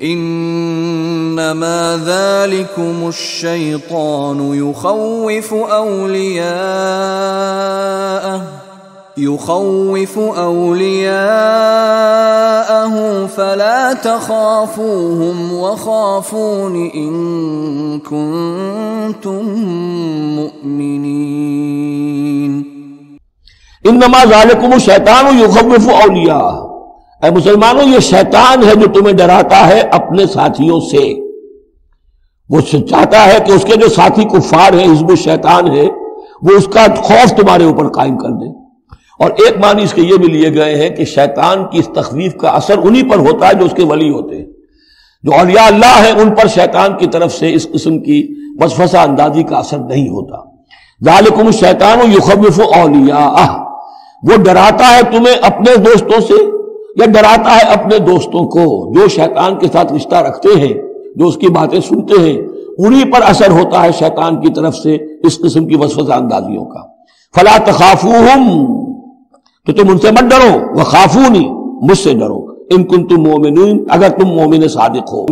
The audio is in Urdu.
انما ذلكم الشیطان يخوف اولیاءه فلا تخافوهم وخافون ان كنتم مؤمنین۔ انما ذالکم الشیطان یخوف اولیاءہ، اے مسلمانوں یہ شیطان ہے جو تمہیں ڈراتا ہے اپنے ساتھیوں سے۔ وہ چاہتا ہے کہ اس کے جو ساتھی کفار ہیں، حزب الشیطان ہے، وہ اس کا خوف تمہارے اوپر قائم کر دے۔ اور ایک معنی اس کے یہ بھی لیے گئے ہیں کہ شیطان کی اس تخویف کا اثر انہی پر ہوتا ہے جو اس کے ولی ہوتے ہیں۔ جو اولیاء اللہ ہیں ان پر شیطان کی طرف سے اس قسم کی وسوسہ اندازی کا اثر نہیں ہوتا۔ ذالکم الشیطان یخوف اولیاءہ، وہ ڈراتا ہے تمہیں اپنے دوستوں سے، یا ڈراتا ہے اپنے دوستوں کو جو شیطان کے ساتھ رشتہ رکھتے ہیں، جو اس کی باتیں سنتے ہیں، انہی پر اثر ہوتا ہے شیطان کی طرف سے اس قسم کی وسوسہ اندازیوں کا۔ فلا تخافوہم، تو تم ان سے مت ڈرو، وخافونی، مجھ سے ڈرو، ان کنتم مؤمنین، اگر تم مومن صادق ہو۔